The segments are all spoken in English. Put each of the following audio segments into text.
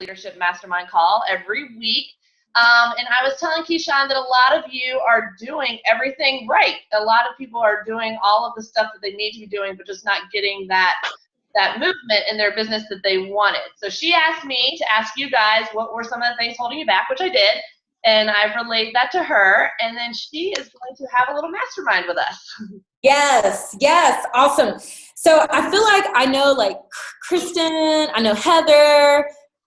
leadership mastermind call every week. And I was telling Keichun that a lot of you are doing everything right. A lot of people are doing all of the stuff that they need to be doing, but just not getting that movement in their business that they wanted. So she asked me to ask you guys what were some of the things holding you back, which I did. And I've relayed that to her. And then she is going to have a little mastermind with us. Yes. Awesome. So I feel like I know like Kristen, I know Heather.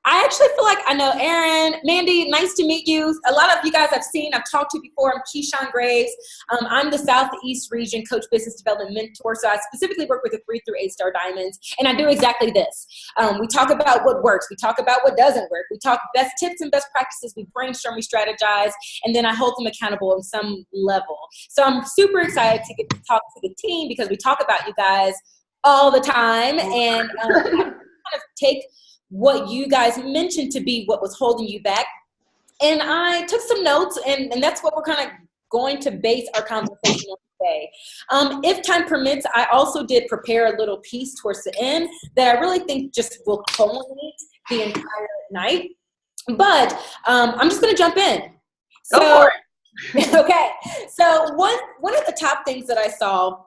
I actually feel like I know Erin. Mandy, nice to meet you. A lot of you guys I've seen, I've talked to before. I'm Keichun Graves. I'm the Southeast Region Coach Business Development Mentor. So I specifically work with the 3 through 8 star diamonds. And I do exactly this. We talk about what works. We talk about what doesn't work. We talk best tips and best practices. We brainstorm, we strategize, and then I hold them accountable on some level. So I'm super excited to get to talk to the team because we talk about you guys all the time. And I kind of take what you guys mentioned to be what was holding you back. And I took some notes, and that's what we're kind of going to base our conversation on today. If time permits, I also did prepare a little piece towards the end that I really think just will culminate the entire night. But I'm just going to jump in. So, okay. So one of the top things that I saw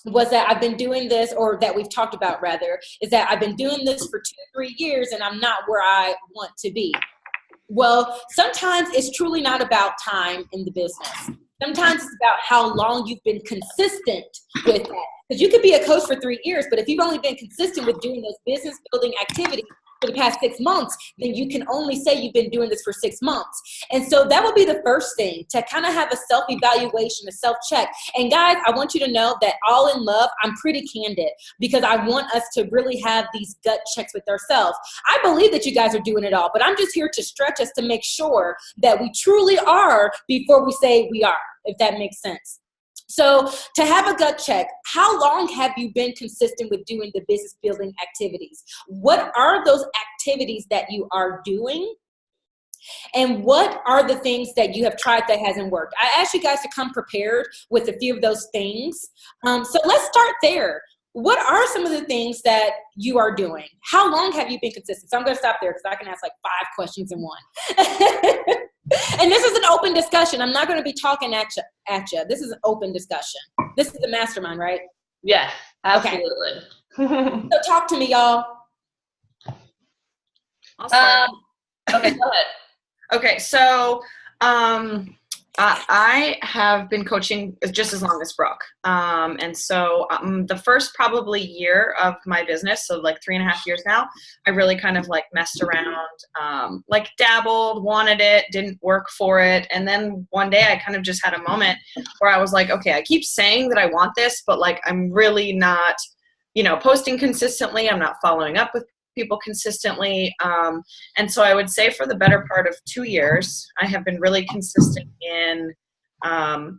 was that I've been doing this, or that we've talked about rather, is that I've been doing this for 2-3 years and I'm not where I want to be. Well, sometimes it's truly not about time in the business. Sometimes it's about how long you've been consistent with that. Because you could be a coach for 3 years, but if you've only been consistent with doing those business building activities for the past 6 months, then you can only say you've been doing this for 6 months. And so that would be the first thing, to kind of have a self-evaluation, a self-check. And guys, I want you to know that all in love, I'm pretty candid because I want us to really have these gut checks with ourselves. I believe that you guys are doing it all, but I'm just here to stretch us to make sure that we truly are before we say we are, if that makes sense. So to have a gut check, how long have you been consistent with doing the business building activities? What are those activities that you are doing? And what are the things that you have tried that hasn't worked? I asked you guys to come prepared with a few of those things. So let's start there. What are some of the things that you are doing? How long have you been consistent? So I'm going to stop there because I can ask like 5 questions in one. And this is an open discussion. I'm not going to be talking at you. This is an open discussion. This is the mastermind, right? Yes, absolutely. Okay. So talk to me, y'all. Okay, go ahead. Okay, so I have been coaching just as long as Brooke. And so the first probably year of my business, so like 3.5 years now, I really kind of like messed around, like dabbled, wanted it, didn't work for it. And then one day I kind of just had a moment where I was like, okay, I keep saying that I want this, but like I'm really not, posting consistently. I'm not following up with people consistently. And so I would say for the better part of 2 years, I have been really consistent in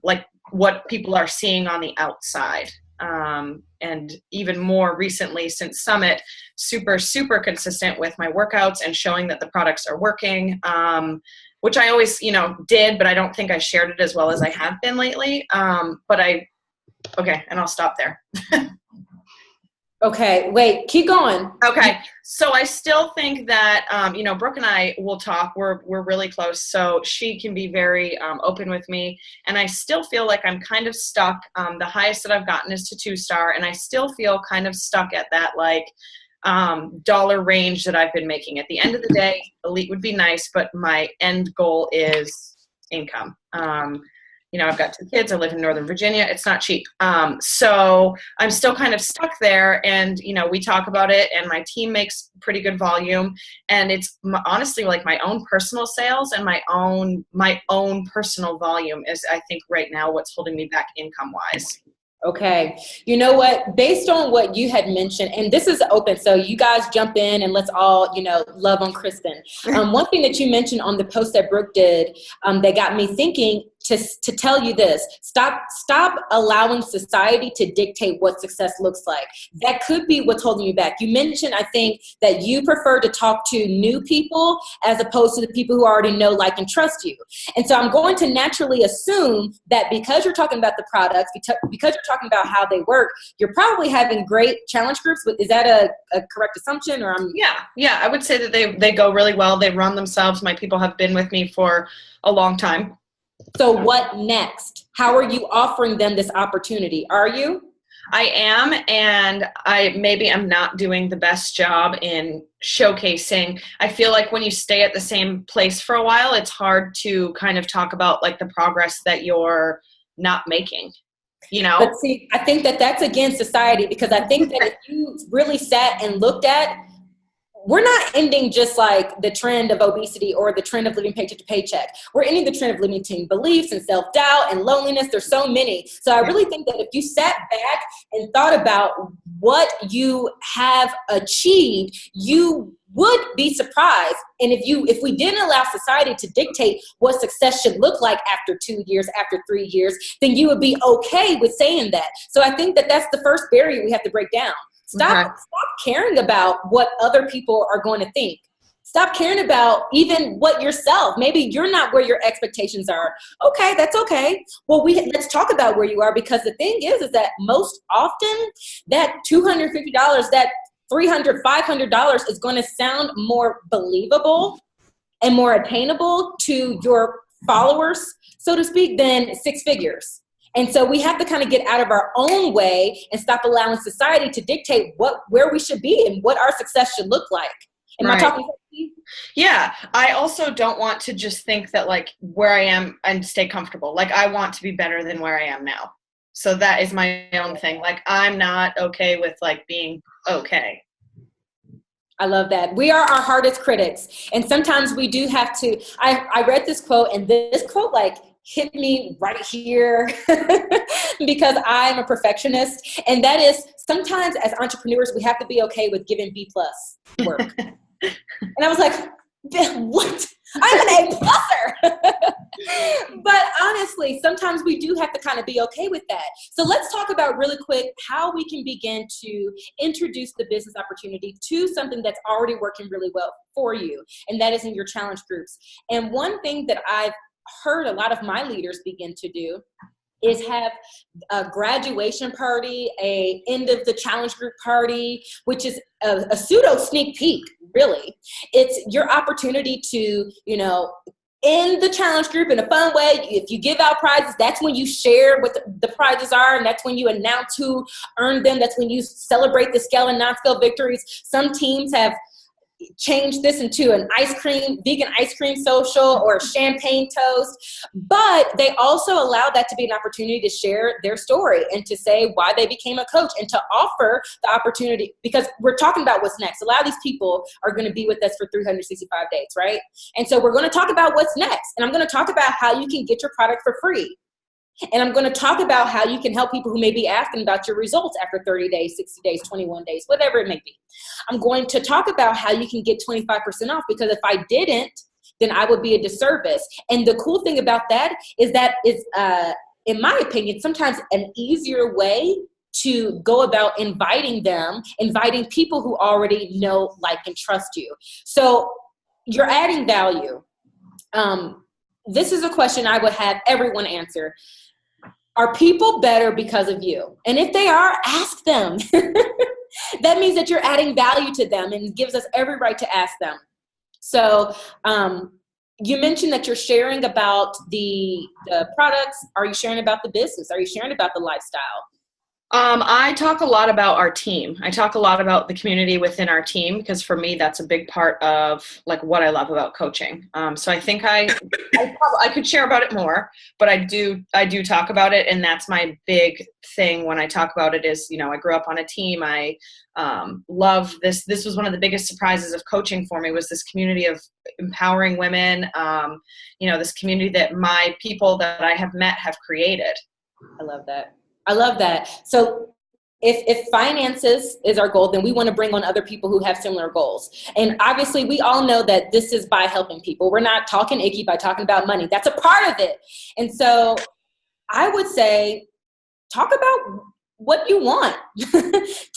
like what people are seeing on the outside. And even more recently since Summit, super, super consistent with my workouts and showing that the products are working, which I always, did, but I don't think I shared it as well as I have been lately. Okay, and I'll stop there. Okay, wait, keep going. Okay, so I still think that, Brooke and I will talk. We're really close, so she can be very open with me. And I still feel like I'm kind of stuck. The highest that I've gotten is to 2-star, and I still feel kind of stuck at that like dollar range that I've been making. At the end of the day, elite would be nice, but my end goal is income. I've got 2 kids. I live in Northern Virginia. It's not cheap. So I'm still kind of stuck there. And, we talk about it and my team makes pretty good volume. And it's honestly like my own personal sales and my own personal volume is, I think, right now what's holding me back income wise. Okay. You know what? Based on what you had mentioned, and this is open, so you guys jump in and let's all, love on Kristen. One thing that you mentioned on the post that Brooke did that got me thinking, to tell you this. Stop allowing society to dictate what success looks like. That could be what's holding you back. You mentioned, I think, that you prefer to talk to new people as opposed to the people who already know, like, and trust you. And so I'm going to naturally assume that because you're talking about the products, because you're talking about how they work, you're probably having great challenge groups. But is that a correct assumption? Or Yeah, I would say that they go really well. They run themselves. My people have been with me for a long time. So what next? How are you offering them this opportunity? Are you? I am, and I'm not doing the best job in showcasing. I feel like when you stay at the same place for a while, it's hard to kind of talk about like the progress that you're not making, you know? But see, I think that that's against society, because I think that if you really sat and looked at, we're not ending just like the trend of obesity or the trend of living paycheck to paycheck. We're ending the trend of limiting beliefs and self-doubt and loneliness. There's so many. So I really think that if you sat back and thought about what you have achieved, you would be surprised. And if we didn't allow society to dictate what success should look like after 2 years, after 3 years, then you would be okay with saying that. So I think that that's the first barrier we have to break down. Stop caring about what other people are going to think. Stop caring about even what yourself. Maybe you're not where your expectations are. Okay, that's okay. Well, let's talk about where you are, because the thing is that most often that $250, that $300, $500 is going to sound more believable and more attainable to your followers, so to speak, than six figures. And so we have to kind of get out of our own way and stop allowing society to dictate where we should be and what our success should look like. Am I talking to you? Yeah. I also don't want to just think that like where I am and stay comfortable. Like I want to be better than where I am now. So that is my own thing. Like I'm not okay with like being okay. I love that. We are our hardest critics. And sometimes we do have to, I read this quote, and this quote like hit me right here because I'm a perfectionist. And that is, sometimes as entrepreneurs, we have to be okay with giving B+ work. And I was like, what? I'm an A+er. But honestly, sometimes we do have to kind of be okay with that. So let's talk about really quick how we can begin to introduce the business opportunity to something that's already working really well for you. And that is in your challenge groups. And one thing that I've heard a lot of my leaders begin to do is have a graduation party, a end of the challenge group party, which is a pseudo sneak peek, really. It's your opportunity to, end the challenge group in a fun way. If you give out prizes, that's when you share what the prizes are, and that's when you announce who earned them. That's when you celebrate the scale and non-scale victories. Some teams have change this into an vegan ice cream social or a champagne toast, but they also allow that to be an opportunity to share their story and to say why they became a coach and to offer the opportunity, because we're talking about what's next. A lot of these people are going to be with us for 365 days, right? And so we're going to talk about what's next, and I'm going to talk about how you can get your product for free. And I'm going to talk about how you can help people who may be asking about your results after 30 days, 60 days, 21 days, whatever it may be. I'm going to talk about how you can get 25% off, because if I didn't, then I would be a disservice. And the cool thing about that is in my opinion, sometimes an easier way to go about inviting people who already know, like, and trust you. So you're adding value. This is a question I would have everyone answer. Are people better because of you? And if they are, ask them. That means that you're adding value to them, and gives us every right to ask them. So you mentioned that you're sharing about the products. Are you sharing about the business? Are you sharing about the lifestyle? I talk a lot about our team. I talk a lot about the community within our team, because for me, that's a big part of like what I love about coaching. So I think I could share about it more, but I do talk about it. And that's my big thing when I talk about it is, I grew up on a team. I love this. This was one of the biggest surprises of coaching for me, was this community of empowering women. This community that my people that I have met have created. I love that. I love that. So if finances is our goal, then we want to bring on other people who have similar goals. And obviously we all know that this is by helping people. We're not talking icky by talking about money. That's a part of it. And so I would say, talk about what you want.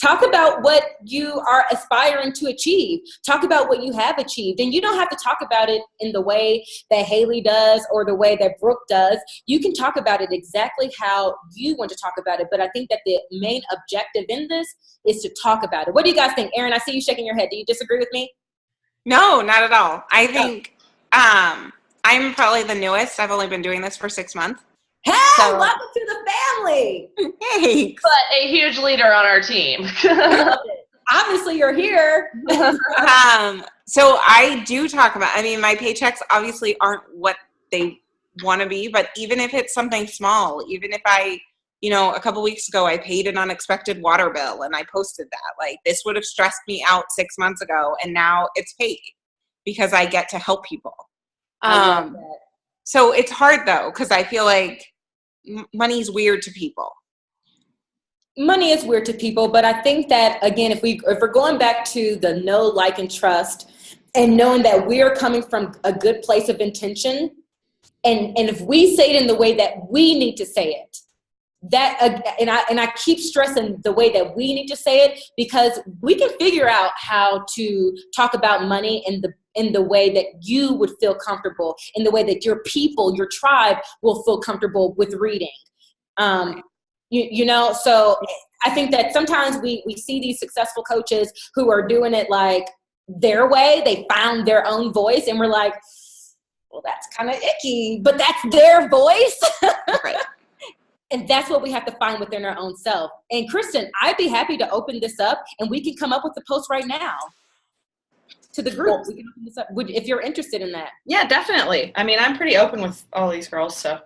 Talk about what you are aspiring to achieve. Talk about what you have achieved. And you don't have to talk about it in the way that Haley does or the way that Brooke does. You can talk about it exactly how you want to talk about it. But I think that the main objective in this is to talk about it. What do you guys think? Erin, I see you shaking your head. Do you disagree with me? No, not at all. I think I'm probably the newest. I've only been doing this for 6 months. Hey, welcome to the family. Thanks. But a huge leader on our team. Obviously, you're here. So I do talk about, I mean, my paychecks obviously aren't what they want to be, but even if it's something small, even if I, a couple weeks ago, I paid an unexpected water bill and I posted that. Like, this would have stressed me out 6 months ago, and now it's paid because I get to help people. I love that. So it's hard though, because I feel like money's weird to people. Money is weird to people, but I think that, again, if we're going back to the know, like, and trust, and knowing that we're coming from a good place of intention, and if we say it in the way that we need to say it, that and I keep stressing the way that we need to say it, because we can figure out how to talk about money in the way that you would feel comfortable, in the way that your people, your tribe will feel comfortable with reading. So I think that sometimes we see these successful coaches who are doing it like their way. They found their own voice, and we're like, well, that's kind of icky, but that's their voice. Right. And that's what we have to find within our own self. And Kristen, I'd be happy to open this up, and we can come up with the post right now to the group. We can open this up if you're interested in that. Yeah, definitely. I mean, I'm pretty open with all these girls, so.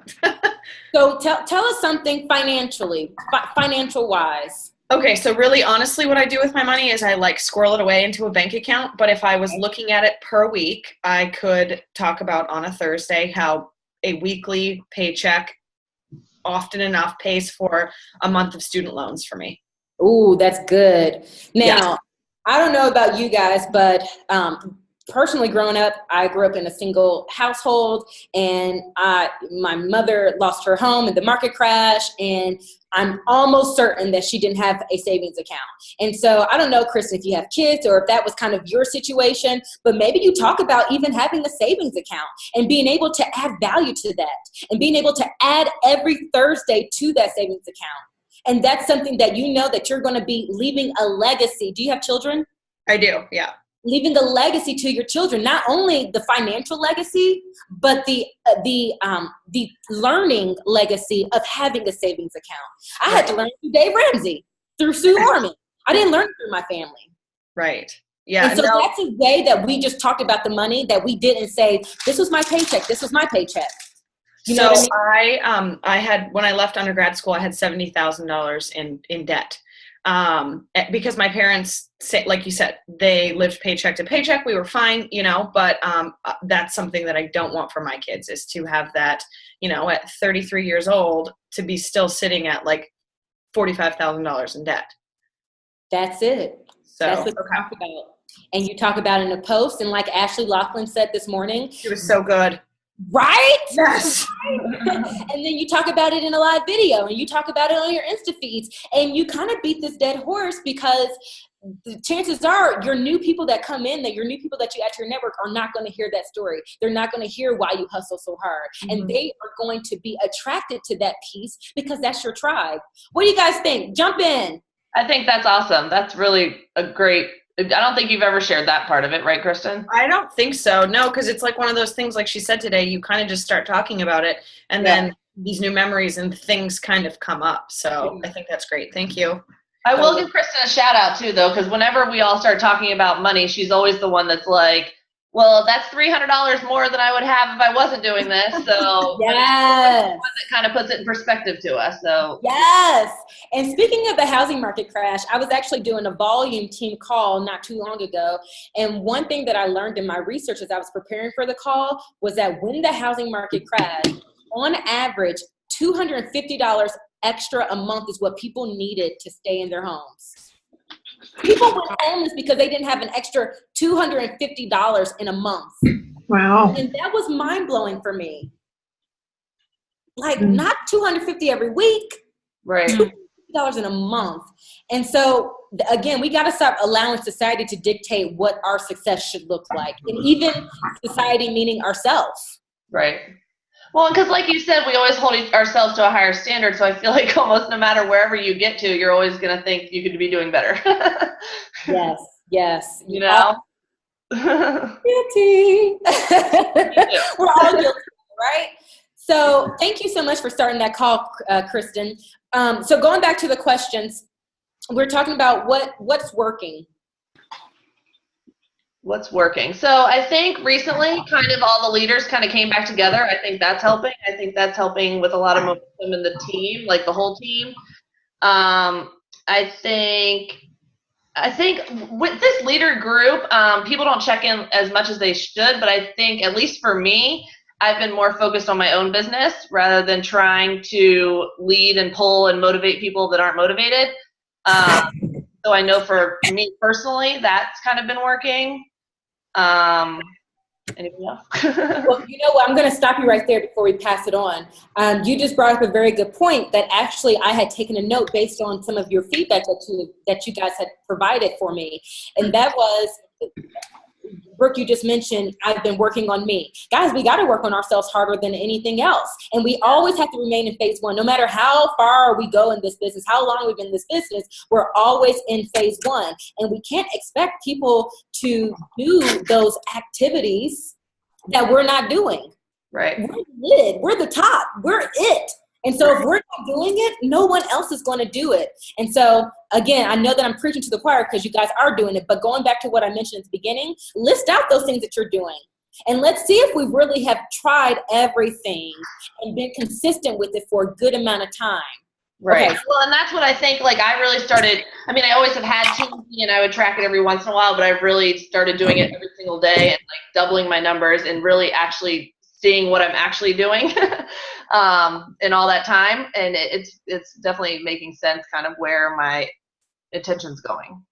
So tell us something financially, financial wise. Okay, so really honestly what I do with my money is I squirrel it away into a bank account. But if I was looking at it per week, I could talk about on a Thursday how a weekly paycheck often enough pays for a month of student loans for me. Ooh, that's good. Now, yeah. I don't know about you guys, but personally growing up, I grew up in a single household, and my mother lost her home in the market crash, and I'm almost certain that she didn't have a savings account. And so I don't know, Kristen, if you have kids or if that was kind of your situation, but maybe you talk about even having a savings account and being able to add value to that and being able to add every Thursday to that savings account. And that's something that you know that you're going to be leaving a legacy. Do you have children? I do, yeah. Leaving a legacy to your children, not only the financial legacy, but the learning legacy of having a savings account. I had to learn through Dave Ramsey, through Sue Orman. I didn't learn it through my family. Right. Yeah. And so that's a way that we just talked about the money, that we didn't say, this was my paycheck, this was my paycheck. You know what I mean? I had, when I left undergrad school, I had $70,000 in debt. Because my parents, like you said, they lived paycheck to paycheck. We were fine, but that's something that I don't want for my kids, is to have that, at 33 years old, to be still sitting at $45,000 in debt. That's it. So that's what you talk about. And you talk about it in a post, and like Ashley Laughlin said this morning. It was so good. Right? Yes. And then you talk about it in a live video, and you talk about it on your Insta feeds, and you kind of beat this dead horse, because the chances are your new people that come in, that your new people that you add to your network, are not going to hear that story. They're not going to hear why you hustle so hard. Mm-hmm. And they are going to be attracted to that piece because that's your tribe. What do you guys think? Jump in. I think that's awesome. That's really a great, I don't think you've ever shared that part of it, right, Kristen? I don't think so. No, because it's like one of those things, like she said today, you kind of just start talking about it, and then these new memories and things kind of come up. So I think that's great. Thank you. I will give Kristen a shout out too, though, because whenever we all start talking about money, she's always the one that's like, well, that's $300 more than I would have if I wasn't doing this. So yes, the one that kind of puts it in perspective to us. So yes. And speaking of the housing market crash, I was actually doing a volume team call not too long ago. And one thing that I learned in my research as I was preparing for the call was that when the housing market crashed, on average, $250 extra a month is what people needed to stay in their homes. People went homeless because they didn't have an extra $250 in a month. Wow. And that was mind-blowing for me. Like, not $250 every week. Right. $250 in a month. And so, again, we got to stop allowing society to dictate what our success should look like. And even society meaning ourselves. Right. Well, because like you said, we always hold ourselves to a higher standard. So I feel like almost no matter wherever you get to, you're always going to think you could be doing better. Yes. You know? Guilty. We're all guilty, right? So thank you so much for starting that call, Kristen. So going back to the questions, we're talking about what's working. What's working? So I think recently kind of all the leaders kind of came back together. I think that's helping. I think that's helping with a lot of momentum in the team, like the whole team. I think with this leader group, people don't check in as much as they should, but I think at least for me, I've been more focused on my own business rather than trying to lead and pull and motivate people that aren't motivated. So I know for me personally, that's kind of been working. Anything else? Well, you know what? I'm going to stop you right there before we pass it on. You just brought up a very good point that actually I had taken a note based on some of your feedback that you guys had provided for me. And that was, Brooke, you just mentioned, I've been working on me. Guys, we got to work on ourselves harder than anything else. And we always have to remain in phase one. No matter how far we go in this business, how long we've been in this business, we're always in phase one. And we can't expect people to do those activities that we're not doing. Right. We're the lid. We're the top. We're it. And so if we're not doing it, no one else is going to do it. And so, again, I know that I'm preaching to the choir because you guys are doing it, but going back to what I mentioned at the beginning, list out those things that you're doing. And let's see if we really have tried everything and been consistent with it for a good amount of time. Right. Okay. Well, and that's what I think, like, I really started, I mean, I always have had TV and I would track it every once in a while, but I've really started doing it every single day and, like, doubling my numbers and really actually seeing what I'm actually doing in all that time. And it's definitely making sense kind of where my attention's going.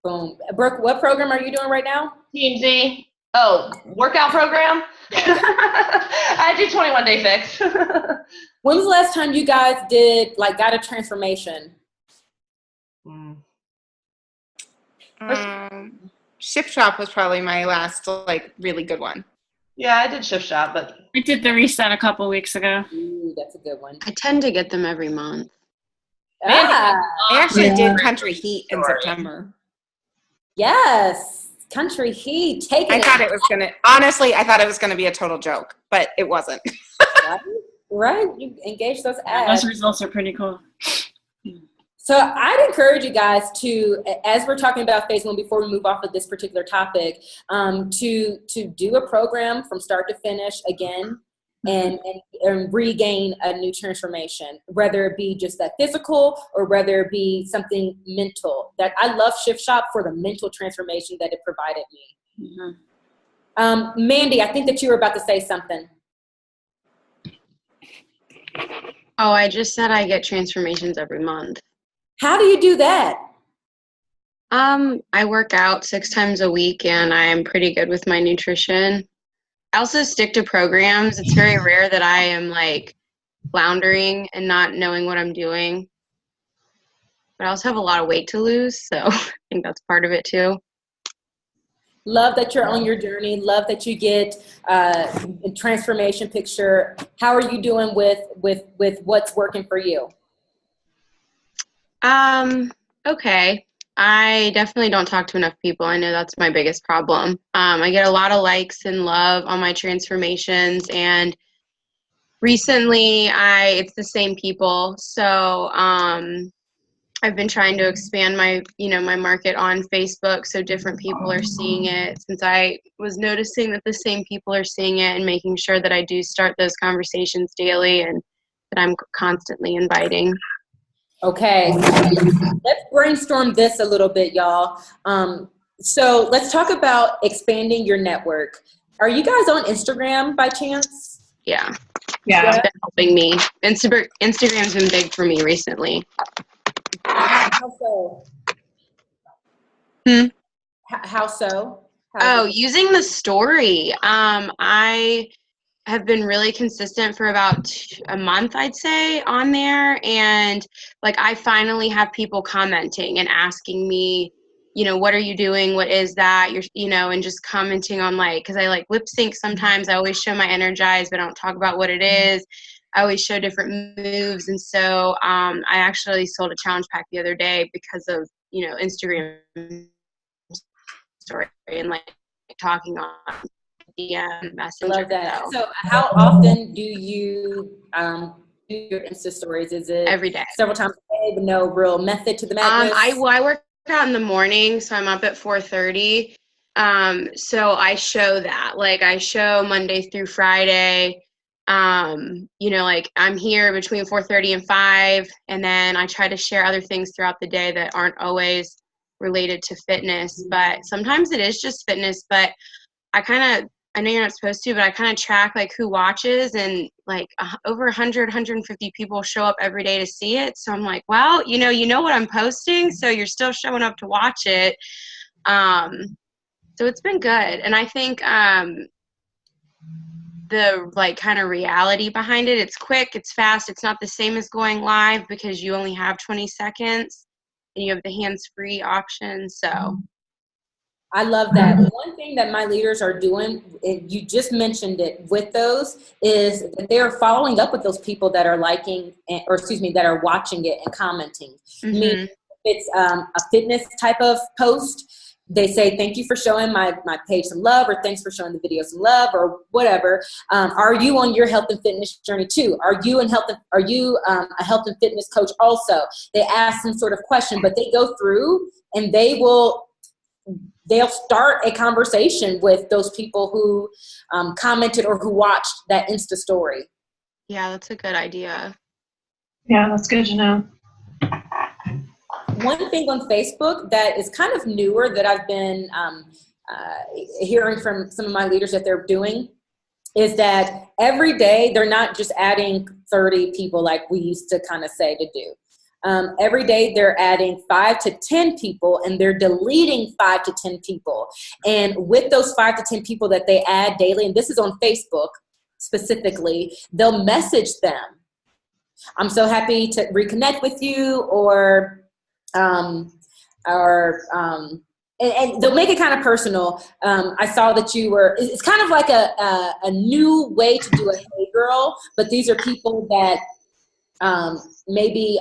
Boom. Brooke, what program are you doing right now? Team Z. Oh, workout program? I do 21-day fix. When was the last time you guys got a transformation? Shift Shop was probably my last really good one. Yeah, I did Shift Shop, but I did the reset a couple weeks ago. Ooh, that's a good one. I tend to get them every month. Ah, I actually did Country Heat in September. yes. Country Heat. I thought it was gonna be a total joke, but it wasn't. Right? You engage those Yeah, ads. those results are pretty cool. So I'd encourage you guys to, as we're talking about phase one, before we move off of this particular topic, to do a program from start to finish again and regain a new transformation, whether it be just that physical or whether it be something mental. That I love Shift Shop for the mental transformation that it provided me. Mm-hmm. Mandy, I think that you were about to say something. Oh, I just said I get transformations every month. How do you do that? I work out 6 times a week and I'm pretty good with my nutrition. I also stick to programs. It's very rare that I am floundering and not knowing what I'm doing. But I also have a lot of weight to lose, so I think that's part of it too. Love that you're on your journey. Love that you get a transformation picture. How are you doing with what's working for you? Okay. I definitely don't talk to enough people. I know that's my biggest problem. I get a lot of likes and love on my transformations, and recently it's the same people. So I've been trying to expand my market on Facebook so different people are seeing it, since I was noticing that the same people are seeing it, and making sure that I do start those conversations daily and that I'm constantly inviting. Okay, let's brainstorm this a little bit, y'all. So let's talk about expanding your network. Are you guys on Instagram by chance? yeah. Yeah. It's been helping me. Instagram's been big for me recently. How so? Hmm? How so? Using the story. I have been really consistent for about a month, I'd say, on there. And like, I finally have people commenting and asking me, you know, what are you doing? What is that? And just commenting on like, cause I like lip sync sometimes. I always show my Energize, but I don't talk about what it is. I always show different moves. And so I actually sold a challenge pack the other day because of, Instagram story and like talking on DM Messenger. I love that. So how often do you do your Insta stories? Is it every day? Several times a day, but no real method to the madness? I work out in the morning, so I'm up at 4:30. So I show that. Like I show Monday through Friday. Like I'm here between 4:30 and 5, and then I try to share other things throughout the day that aren't always related to fitness, but sometimes it is just fitness. But I know you're not supposed to, but I kind of track like who watches, and like over 100, 150 people show up every day to see it. So I'm like, well, you know what I'm posting, so you're still showing up to watch it. So it's been good. And I think the like kind of reality behind it, it's quick, it's fast, it's not the same as going live because you only have 20 seconds and you have the hands-free option. So I love that. One thing that my leaders are doing, and you just mentioned it with those, is that they're following up with those people that are that are watching it and commenting. Mm-hmm. Meaning if it's a fitness type of post, they say, thank you for showing my page some love, or thanks for showing the video some love, or whatever. Are you on your health and fitness journey too? Are you a health and fitness coach also? They ask some sort of question, but they go through and they'll start a conversation with those people who commented or who watched that Insta story. Yeah, that's a good idea. Yeah, that's good to know. One thing on Facebook that is kind of newer that I've been hearing from some of my leaders that they're doing is that every day they're not just adding 30 people like we used to kind of say to do. Every day they're adding 5 to 10 people, and they're deleting 5 to 10 people. And with those 5 to 10 people that they add daily, and this is on Facebook specifically, they'll message them, I'm so happy to reconnect with you, and they'll make it kind of personal. I saw that it's kind of like a new way to do a hey girl, but these are people that maybe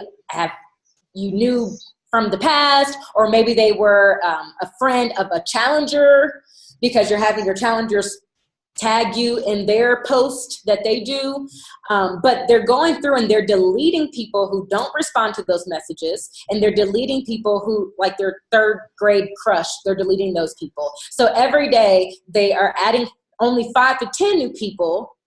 you knew from the past, or maybe they were a friend of a challenger, because you're having your challengers tag you in their post that they do. But they're going through and they're deleting people who don't respond to those messages, and they're deleting people who, like their third grade crush, they're deleting those people. So every day they are adding only 5 to 10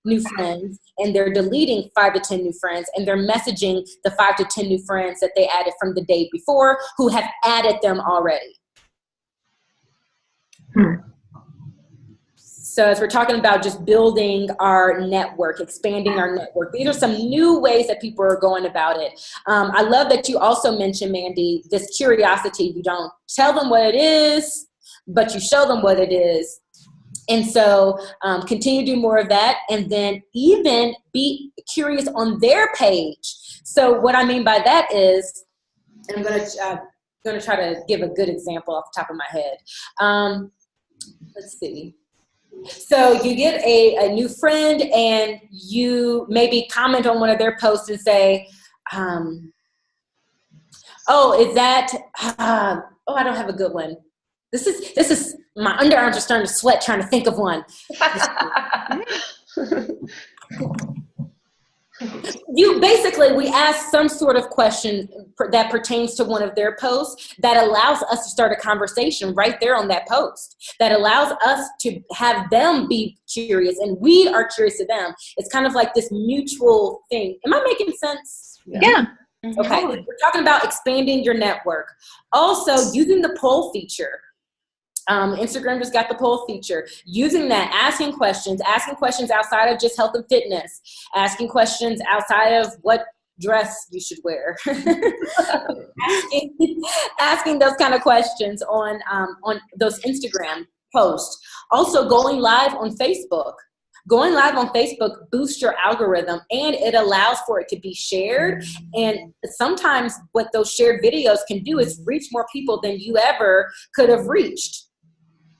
new friends, and they're deleting 5 to 10 new friends, and they're messaging the 5 to 10 new friends that they added from the day before who have added them already. So as we're talking about just building our network, expanding our network, these are some new ways that people are going about it. I love that you also mentioned, Mandy, this curiosity. You don't tell them what it is, but you show them what it is. And so continue to do more of that, and then even be curious on their page. So what I mean by that is, and I'm going to try to give a good example off the top of my head. Let's see. So you get a new friend, and you maybe comment on one of their posts and say, is that, I don't have a good one. This is my underarms are starting to sweat trying to think of one. We ask some sort of question that pertains to one of their posts that allows us to start a conversation right there on that post, that allows us to have them be curious and we are curious to them. It's kind of like this mutual thing. Am I making sense? Yeah. Okay. We're talking about expanding your network. Also, using the poll feature. Instagram just got the poll feature. Using that, asking questions outside of just health and fitness, asking questions outside of what dress you should wear, asking those kind of questions on those Instagram posts. Also going live on Facebook. Going live on Facebook boosts your algorithm, and it allows for it to be shared. And sometimes what those shared videos can do is reach more people than you ever could have reached.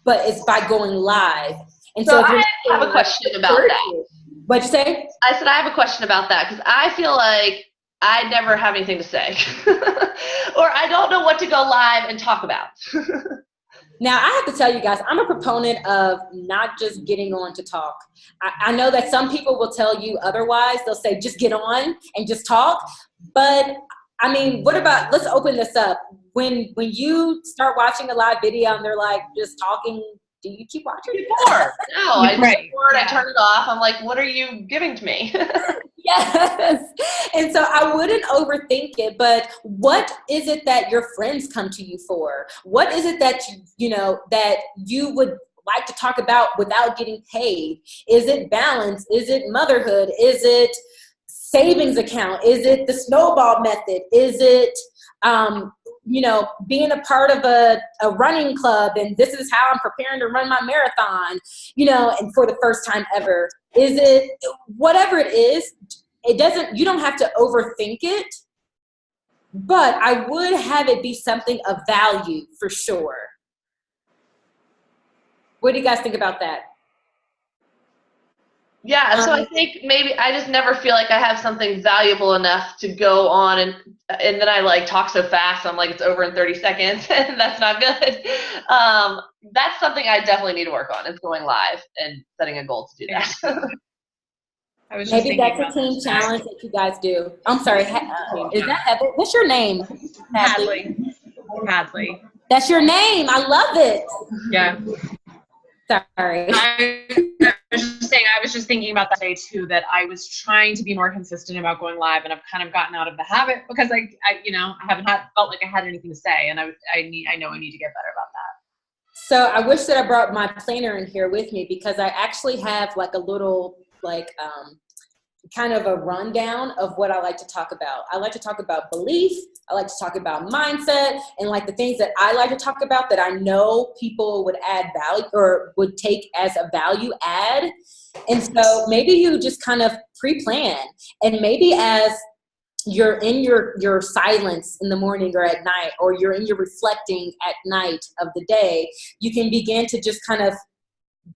But it's by going live. And so I have a question about that. What'd you say? I said I have a question about that because I feel like I never have anything to say. Or I don't know what to go live and talk about. Now, I have to tell you guys, I'm a proponent of not just getting on to talk. I know that some people will tell you otherwise. They'll say, just get on and just talk. But, I mean, what about, let's open this up. When you start watching a live video and they're like, just talking, do you keep watching? Bored. No, I get bored. I turn it off. I'm like, what are you giving to me? Yes. And so I wouldn't overthink it, but what is it that your friends come to you for? What is it that that you would like to talk about without getting paid? Is it balance? Is it motherhood? Is it savings account? Is it the snowball method? Is it being a part of a running club, and this is how I'm preparing to run my marathon, and for the first time ever? Is it whatever it is? You don't have to overthink it, but I would have it be something of value for sure. What do you guys think about that? Yeah, so I think maybe I just never feel like I have something valuable enough to go on, and then I like talk so fast, I'm like, it's over in 30 seconds, and that's not good. That's something I definitely need to work on, is going live and setting a goal to do that. Maybe that's a team challenge that you guys do. I'm sorry, is that Heather? What's your name? Hadley. That's your name. I love it. Yeah. Sorry. I was just thinking about that day too, that I was trying to be more consistent about going live, and I've kind of gotten out of the habit because I haven't felt like I had anything to say, and I know I need to get better about that. So I wish that I brought my planner in here with me, because I actually have like a little kind of a rundown of what I like to talk about. I like to talk about belief. I like to talk about mindset, and like the things that I like to talk about that I know people would add value or would take as a value add. And so maybe you just kind of pre-plan, and maybe as you're in your silence in the morning or at night, or you're in your reflecting at night of the day, you can begin to just kind of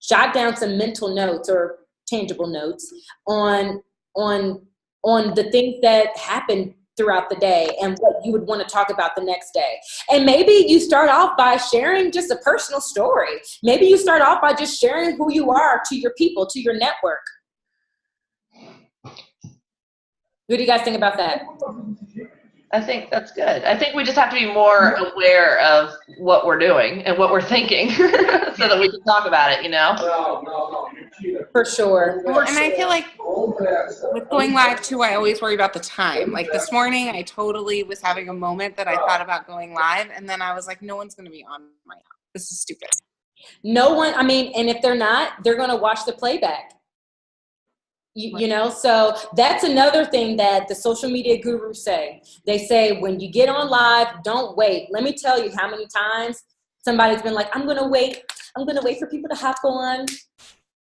jot down some mental notes or tangible notes on the things that happen throughout the day and what you would want to talk about the next day. And maybe you start off by sharing just a personal story. Maybe you start off by just sharing who you are to your people, to your network. What do you guys think about that? I think that's good. I think we just have to be more aware of what we're doing and what we're thinking so that we can talk about it, For sure. And I feel like with going live too, I always worry about the time. Like this morning, I totally was having a moment that I thought about going live, and then I was like, no one's going to be on my house. This is stupid. No one, and if they're not, they're going to watch the playback. So that's another thing that the social media gurus say. They say, when you get on live, don't wait. Let me tell you how many times somebody's been like, I'm going to wait for people to hop on.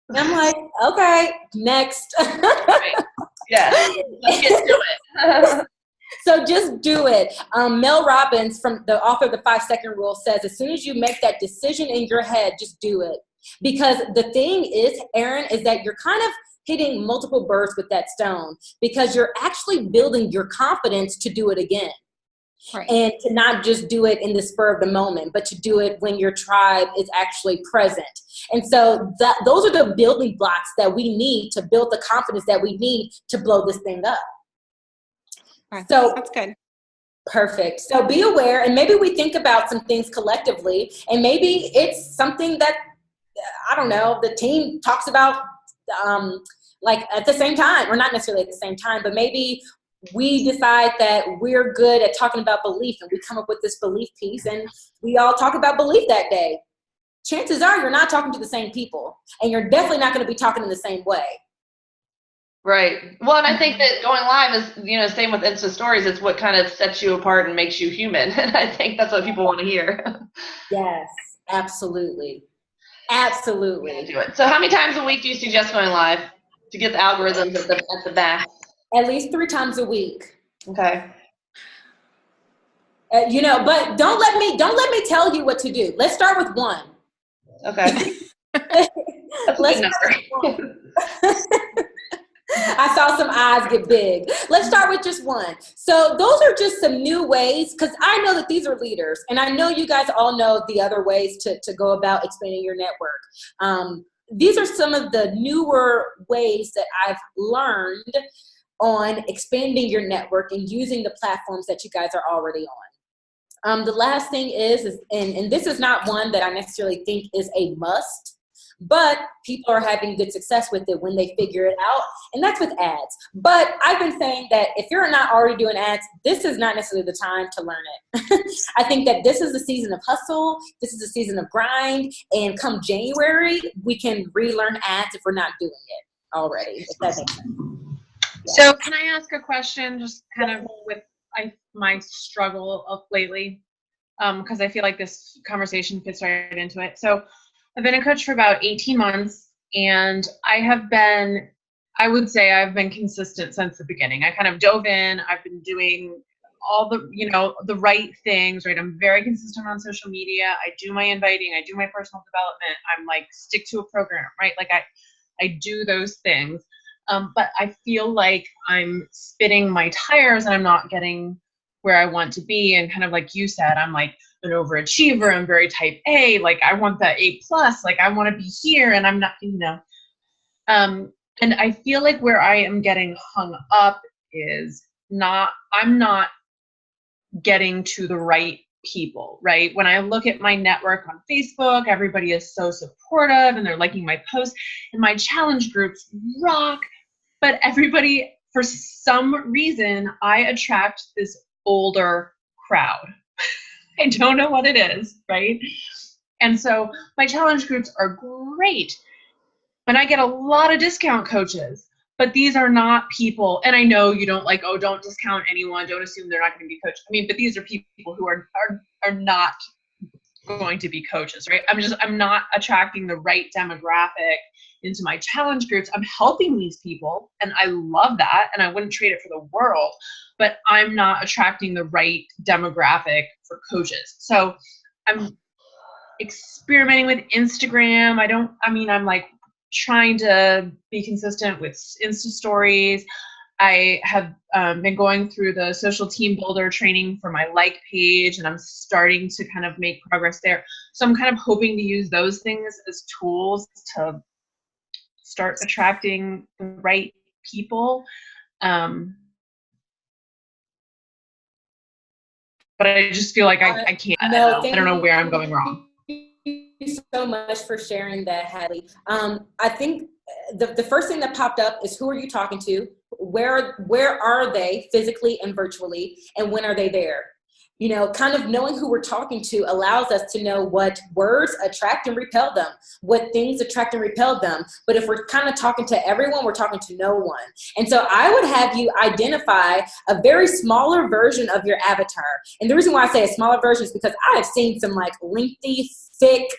And I'm like, okay, next. Right. Yeah, let's get to it. So just do it. Mel Robbins, from the author of the 5-second rule, says, as soon as you make that decision in your head, just do it. Because the thing is, Erin, is that you're kind of hitting multiple birds with that stone, because you're actually building your confidence to do it again. Right. And to not just do it in the spur of the moment, but to do it when your tribe is actually present. And so those are the building blocks that we need to build the confidence that we need to blow this thing up. Right. So that's good. Perfect. So be aware, and maybe we think about some things collectively, and maybe it's something that, I don't know, the team talks about like at the same time, or not necessarily at the same time, but maybe we decide that we're good at talking about belief, and we come up with this belief piece, and we all talk about belief that day. chances are you're not talking to the same people, and you're definitely not going to be talking in the same way. Right. Well, and I think that going live is, same with Insta stories. It's what kind of sets you apart and makes you human. And I think that's what people want to hear. Yes, absolutely. Absolutely. Do it. So how many times a week do you suggest going live to get the algorithms at the back? At least 3 times a week. Okay. But don't let me tell you what to do. Let's start with 1. Okay. That's a good number. I saw some eyes get big. Let's start with just 1. So those are just some new ways, because I know that these are leaders, and I know you guys all know the other ways to go about expanding your network. These are some of the newer ways that I've learned on expanding your network and using the platforms that you guys are already on. The last thing is and this is not one that I necessarily think is a must, but people are having good success with it when they figure it out, and that's with ads. But I've been saying that if you're not already doing ads, this is not necessarily the time to learn it. I think that this is the season of hustle, this is the season of grind, and come January, we can relearn ads if we're not doing it already, if that makes sense. So can I ask a question, just kind of with my struggle of lately? Because I feel like this conversation fits right into it. So I've been a coach for about 18 months, and I would say I've been consistent since the beginning. I kind of dove in. I've been doing all the right things, right? I'm very consistent on social media. I do my inviting. I do my personal development. I'm like, stick to a program, right? Like I do those things. But I feel like I'm spitting my tires and I'm not getting where I want to be. And kind of like you said, I'm like an overachiever. I'm very type A. Like I want that A+. Like I want to be here, and I'm not, and I feel like where I am getting hung up is I'm not getting to the right people, right? When I look at my network on Facebook, everybody is so supportive and they're liking my posts, and my challenge groups rock. But everybody, for some reason, I attract this older crowd. I don't know what it is, right? And so my challenge groups are great. And I get a lot of discount coaches, but these are not people. And I know you don't don't discount anyone. Don't assume they're not going to be coached. I mean, but these are people who are not going to be coaches, right? I'm not attracting the right demographic into my challenge groups. I'm helping these people, and I love that, and I wouldn't trade it for the world, but I'm not attracting the right demographic for coaches. So I'm experimenting with Instagram. I'm like trying to be consistent with Insta stories. I have been going through the social team builder training for my like page, and I'm starting to kind of make progress there. So I'm kind of hoping to use those things as tools to start attracting the right people. But I just feel like I can't. I don't know where I'm going wrong. Thank you so much for sharing that, Hadley. I think the first thing that popped up is, who are you talking to? Where are they physically and virtually, and when are they there? Kind of knowing who we're talking to allows us to know what words attract and repel them, what things attract and repel them. But if we're kind of talking to everyone, we're talking to no one. And so I would have you identify a very smaller version of your avatar. And the reason why I say a smaller version is because I have seen some like lengthy, thick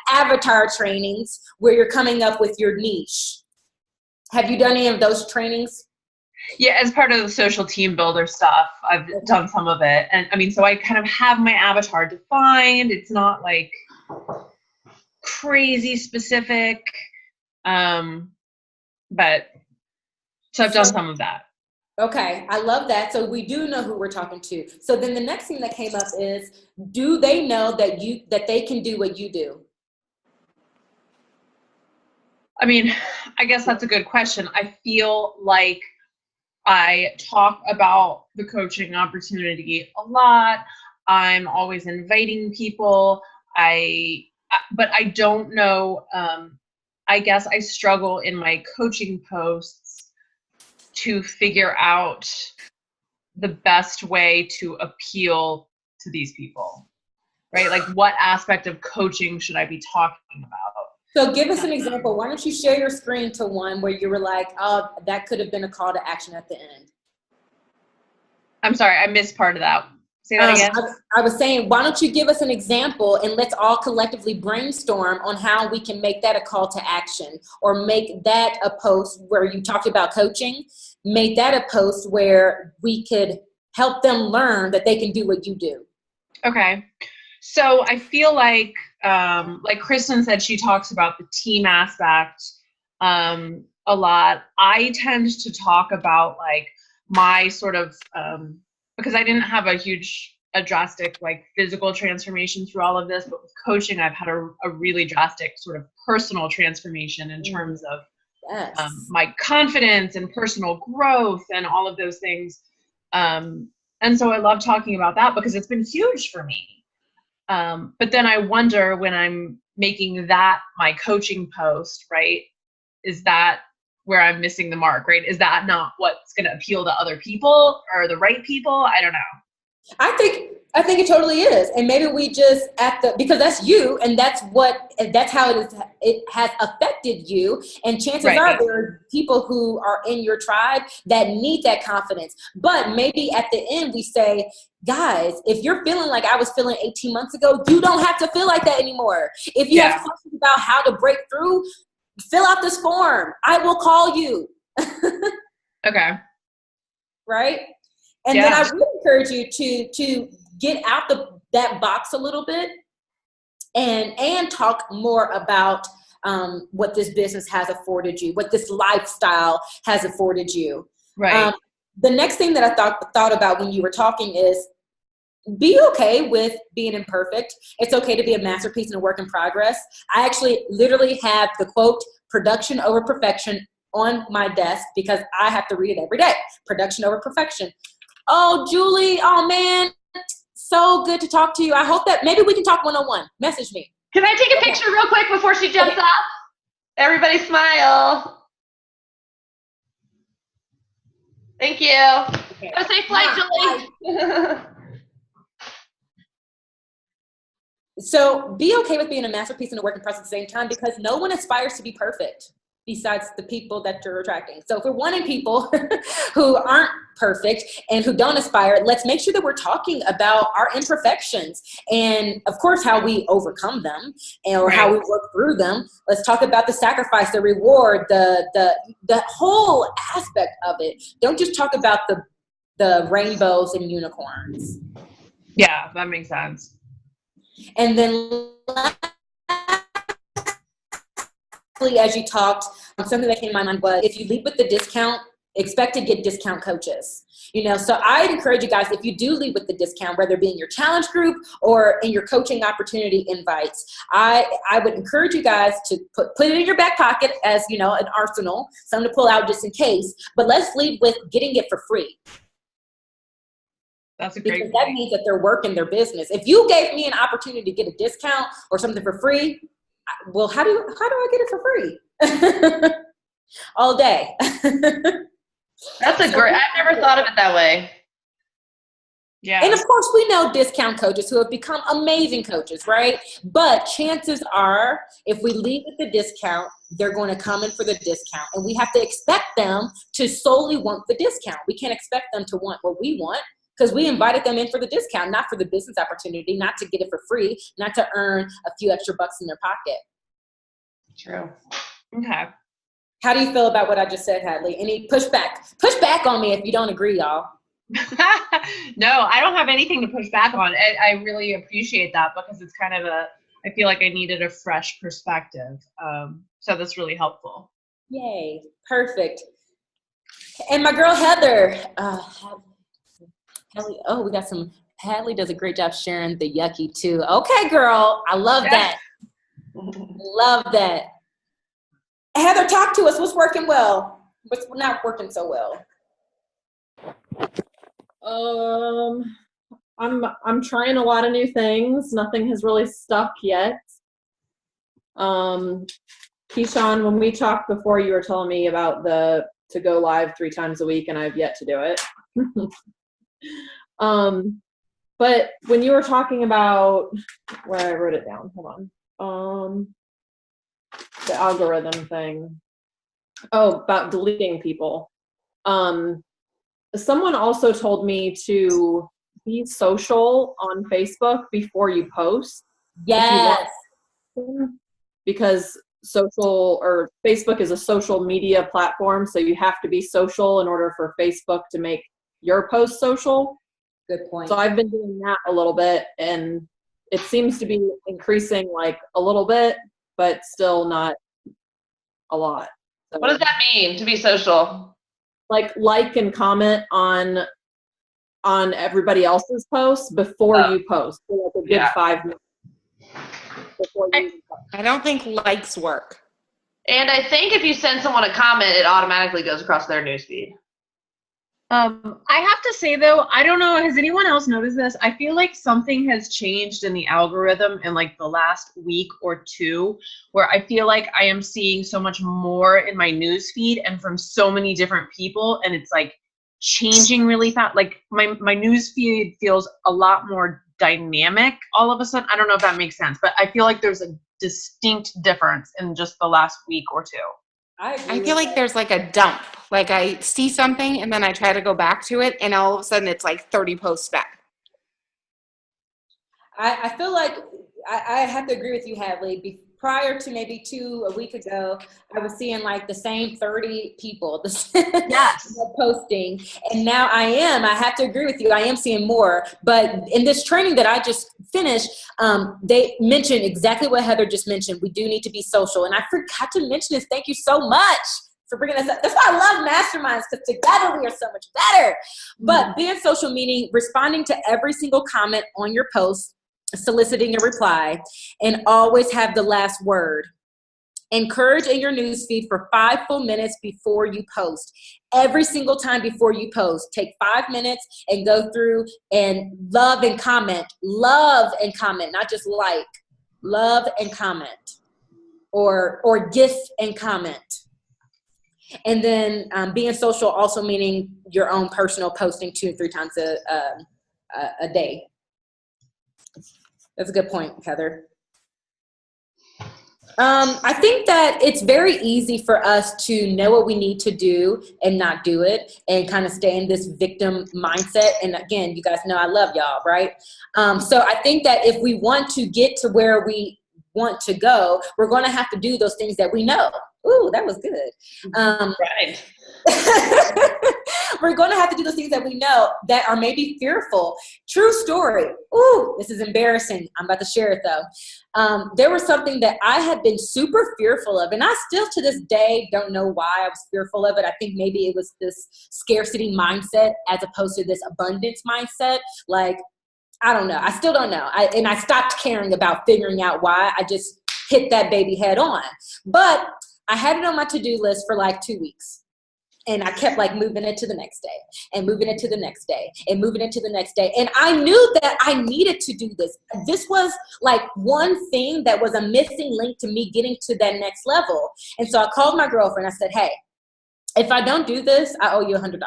avatar trainings where you're coming up with your niche. Have you done any of those trainings? Yeah, as part of the social team builder stuff, I've done some of it. And I mean, so I kind of have my avatar defined. It's not like crazy specific. But so I've done some of that. Okay, I love that. So we do know who we're talking to. So then the next thing that came up is, do they know that they can do what you do? I mean, I guess that's a good question. I feel like I talk about the coaching opportunity a lot. I'm always inviting people. But I don't know. I guess I struggle in my coaching posts to figure out the best way to appeal to these people. right? Like what aspect of coaching should I be talking about? So give us an example. Why don't you share your screen to one where you were like, oh, that could have been a call to action at the end. I'm sorry, I missed part of that. Say that again. I was saying, why don't you give us an example and let's all collectively brainstorm on how we can make that a call to action, or make that a post where you talked about coaching, make that a post where we could help them learn that they can do what you do. Okay. So I feel like Kristen said, she talks about the team aspect a lot. I tend to talk about like my sort of, because I didn't have a drastic like physical transformation through all of this, but with coaching, I've had a really drastic sort of personal transformation in terms of my confidence and personal growth and all of those things. And so I love talking about that because it's been huge for me. But then I wonder, when I'm making that my coaching post, right, is that where I'm missing the mark, right? Is that not what's going to appeal to other people or the right people? I don't know. I think it totally is. And maybe we just because that's you, and that's how it has affected you. And chances are there are people who are in your tribe that need that confidence. But maybe at the end we say, guys, if you're feeling like I was feeling 18 months ago, you don't have to feel like that anymore. If you have questions about how to break through, fill out this form. I will call you. Okay. Right? And then I really encourage you to get out that box a little bit and talk more about what this business has afforded you, what this lifestyle has afforded you. Right. The next thing that I thought about when you were talking is, be okay with being imperfect. It's okay to be a masterpiece and a work in progress. I actually literally have the quote, production over perfection, on my desk because I have to read it every day. Production over perfection. Oh, Julie, oh man, so good to talk to you. I hope that maybe we can talk one-on-one. Message me. Can I take a picture real quick before she jumps off? Everybody smile. Thank you. Okay. Have a safe flight, Julie. So be okay with being a masterpiece and a work in progress at the same time, because no one aspires to be perfect besides the people that you're attracting. So if we're wanting people who aren't perfect and who don't aspire, let's make sure that we're talking about our imperfections and, of course, how we overcome them or how we work through them. Let's talk about the sacrifice, the reward, the whole aspect of it. Don't just talk about the rainbows and unicorns. Yeah, that makes sense. And then as you talked, something that came to my mind was, if you lead with the discount, expect to get discount coaches. So I encourage you guys, if you do lead with the discount, whether it be in your challenge group or in your coaching opportunity invites, I would encourage you guys to put it in your back pocket as, an arsenal, something to pull out just in case. But let's lead with getting it for free. That's a great because that means that they're working their business. If you gave me an opportunity to get a discount or something for free, well, how do I get it for free? All day. That's a great, I've never thought of it that way. Yeah. And of course, we know discount coaches who have become amazing coaches, right? But chances are, if we lead with the discount, they're going to come in for the discount. And we have to expect them to solely want the discount. We can't expect them to want what we want, because we invited them in for the discount, not for the business opportunity, not to get it for free, not to earn a few extra bucks in their pocket. True. Okay. How do you feel about what I just said, Hadley? Any pushback? Push back on me if you don't agree, y'all. No, I don't have anything to push back on. I really appreciate that, because it's kind of I feel like I needed a fresh perspective. So that's really helpful. Yay. Perfect. And my girl, Heather. Hadley, we got some. Hadley does a great job sharing the yucky too. Okay, girl. I love that. Love that. Heather, talk to us. What's working well? What's not working so well? I'm trying a lot of new things. Nothing has really stuck yet. Keichun, when we talked before, you were telling me about to go live 3 times a week, and I've yet to do it. But when you were talking about, where I wrote it down, hold on. The algorithm thing. Oh, about deleting people. Someone also told me to be social on Facebook before you post. Yes. Because social or Facebook is a social media platform, so you have to be social in order for Facebook to make your post social. Good point. So I've been doing that a little bit, and it seems to be increasing like a little bit, but still not a lot. So, What does that mean to be social? like and comment on everybody else's posts before you post. So like a good 5 minutes before you post. I don't think likes work. And I think if you send someone a comment, it automatically goes across their newsfeed. I have to say though, I don't know, has anyone else noticed this? I feel like something has changed in the algorithm in like the last week or two, where I feel like I am seeing so much more in my news feed and from so many different people, and it's like changing really fast. Like my news feed feels a lot more dynamic all of a sudden. I don't know if that makes sense, but I feel like there's a distinct difference in just the last week or two. I feel like there's like a dump. Like I see something and then I try to go back to it, and all of a sudden it's like 30 posts back. I feel like I have to agree with you, Hadley. Prior to maybe a week ago, I was seeing like the same 30 people Yes. posting. And now I have to agree with you, I am seeing more. But in this training that I just finished, they mentioned exactly what Heather just mentioned. We do need to be social. And I forgot to mention this. Thank you so much for bringing us up. That's why I love masterminds, because together we are so much better. But being social, meaning responding to every single comment on your post, soliciting a reply, and always have the last word. Encourage in your newsfeed for 5 full minutes before you post. Every single time before you post, take 5 minutes and go through and love and comment. Love and comment, not just like. Love and comment, or gif and comment. And then being social also meaning your own personal posting 2 or 3 times a day. That's a good point, Heather. I think that it's very easy for us to know what we need to do and not do it, and kind of stay in this victim mindset. And again, you guys know I love y'all, right? So I think that if we want to get to where we want to go, we're going to have to do those things that we know. Ooh, that was good. Right. We're going to have to do those things that we know that are maybe fearful. True story. Ooh, this is embarrassing. I'm about to share it though. There was something that I had been super fearful of, and I still to this day don't know why I was fearful of it. I think maybe it was this scarcity mindset as opposed to this abundance mindset. Like, I don't know. I still don't know. I stopped caring about figuring out why. I just hit that baby head on. But I had it on my to-do list for like 2 weeks. And I kept like moving it to the next day and moving it to the next day and moving it to the next day. And I knew that I needed to do this. This was like one thing that was a missing link to me getting to that next level. And so I called my girlfriend. I said, hey, if I don't do this, I owe you $100.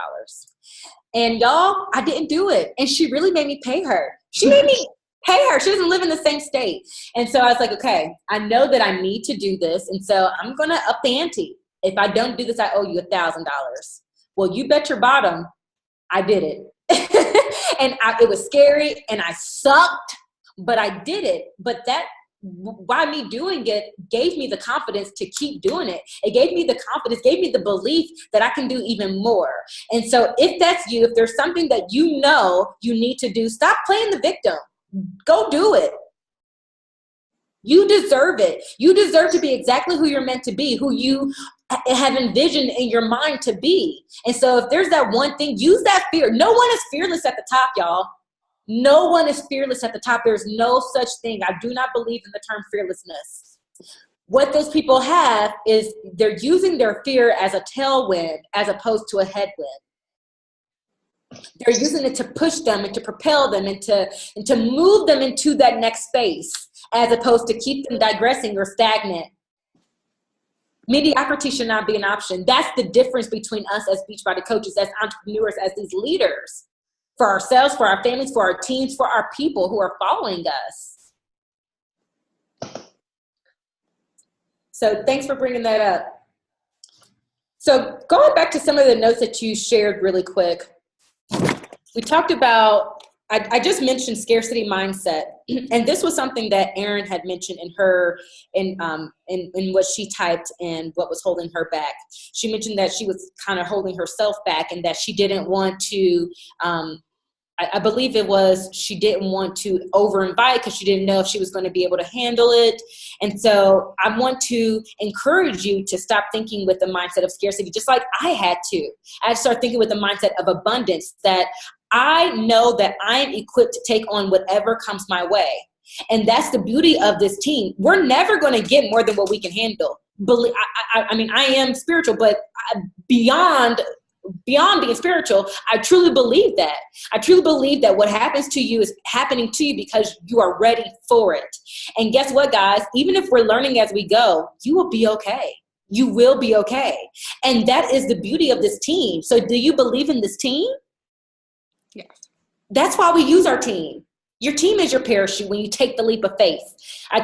And y'all, I didn't do it. And she really made me pay her. She made me pay her. She doesn't live in the same state. And so I was like, okay, I know that I need to do this. And so I'm going to up the ante. If I don't do this, I owe you $1,000. Well, you bet your bottom, I did it. And it was scary and I sucked, but I did it. But that, by me doing it, gave me the confidence to keep doing it. It gave me the confidence, gave me the belief that I can do even more. And so if that's you, if there's something that you know you need to do, stop playing the victim. Go do it. You deserve it. You deserve to be exactly who you're meant to be, who you have envisioned in your mind to be. And so if there's that one thing, use that fear. No one is fearless at the top, y'all. No one is fearless at the top. There's no such thing. I do not believe in the term fearlessness. What those people have is they're using their fear as a tailwind as opposed to a headwind. They're using it to push them and to propel them and to move them into that next space, as opposed to keep them digressing or stagnant. Mediocrity should not be an option. That's the difference between us as Beachbody coaches, as entrepreneurs, as these leaders. for ourselves, for our families, for our teams, for our people who are following us. So thanks for bringing that up. So going back to some of the notes that you shared really quick, we talked about, I just mentioned scarcity mindset, and this was something that Erin had mentioned in her, in what she typed and what was holding her back. She mentioned that she was kind of holding herself back and that she didn't want to, I believe it was, she didn't want to over-invite because she didn't know if she was going to be able to handle it. And so I want to encourage you to stop thinking with the mindset of scarcity, just like I had to. I had to start thinking with the mindset of abundance, that I know that I'm equipped to take on whatever comes my way. And that's the beauty of this team. We're never going to get more than what we can handle. I mean, I am spiritual, but beyond being spiritual, I truly believe that. I truly believe that what happens to you is happening to you because you are ready for it. And guess what, guys? Even if we're learning as we go, you will be okay. You will be okay. And that is the beauty of this team. So do you believe in this team? Yes. That's why we use our team. Your team is your parachute when you take the leap of faith. I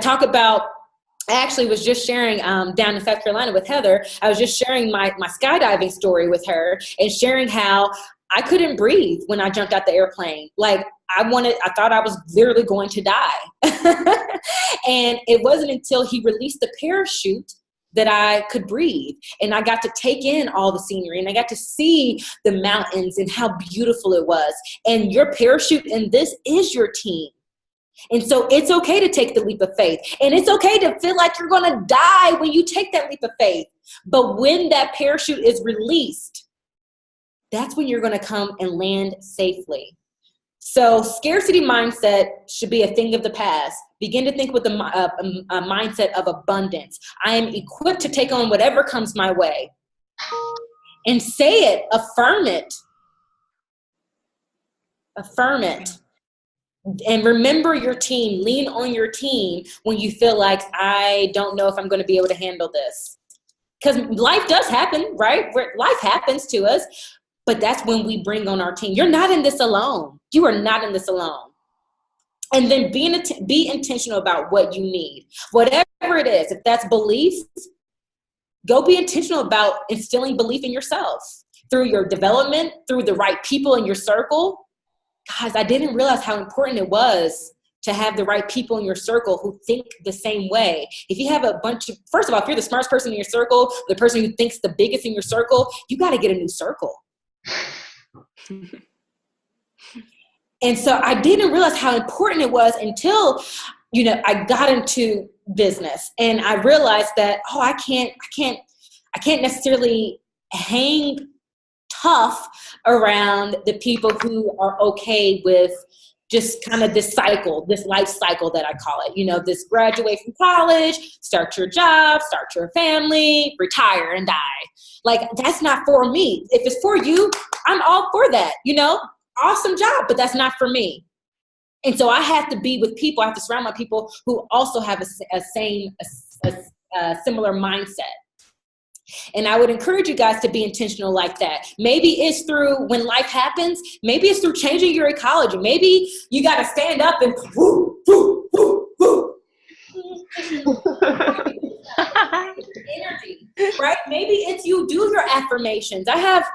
actually was just sharing down in South Carolina with Heather. I was just sharing my skydiving story with her and sharing how I couldn't breathe when I jumped out the airplane. Like I thought I was literally going to die. And it wasn't until he released the parachute that I could breathe. And I got to take in all the scenery and I got to see the mountains and how beautiful it was. And your parachute in this is your team. And so it's okay to take the leap of faith. And it's okay to feel like you're going to die when you take that leap of faith. But when that parachute is released, that's when you're going to come and land safely. So scarcity mindset should be a thing of the past. Begin to think with a mindset of abundance. I am equipped to take on whatever comes my way. And say it, affirm it. Affirm it. And remember your team. Lean on your team when you feel like, I don't know if I'm going to be able to handle this. Because life does happen, right? Life happens to us. But that's when we bring on our team. You're not in this alone. You are not in this alone. And then be intentional about what you need. Whatever it is, if that's beliefs, go be intentional about instilling belief in yourself through your development, through the right people in your circle. Guys, I didn't realize how important it was to have the right people in your circle who think the same way. If you have first of all, if you're the smartest person in your circle, the person who thinks the biggest in your circle, you got to get a new circle. And so I didn't realize how important it was until, I got into business and I realized that, I can't necessarily hang tough around the people who are okay with just kind of this cycle, this life cycle that I call it, this graduate from college, start your job, start your family, retire and die. Like, that's not for me. If it's for you, I'm all for that, awesome job, but that's not for me. And so I have to be with people. I have to surround my people who also have a similar mindset. And I would encourage you guys to be intentional like that. Maybe it's through when life happens. Maybe it's through changing your ecology. Maybe you got to stand up and woo, woo, woo, woo. Energy, right? Maybe it's you do your affirmations. I have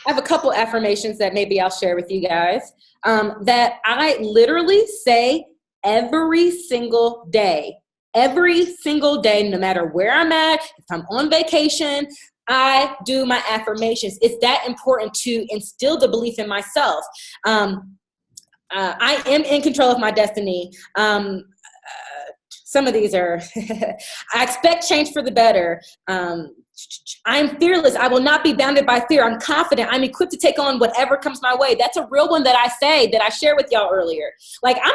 a couple affirmations that maybe I'll share with you guys that I literally say every single day. Every single day, no matter where I'm at, if I'm on vacation, I do my affirmations. It's that important to instill the belief in myself. I am in control of my destiny. Some of these are, I expect change for the better. I'm fearless. I will not be bounded by fear. I'm confident. I'm equipped to take on whatever comes my way. That's a real one that I say, that I shared with y'all earlier. Like, I'm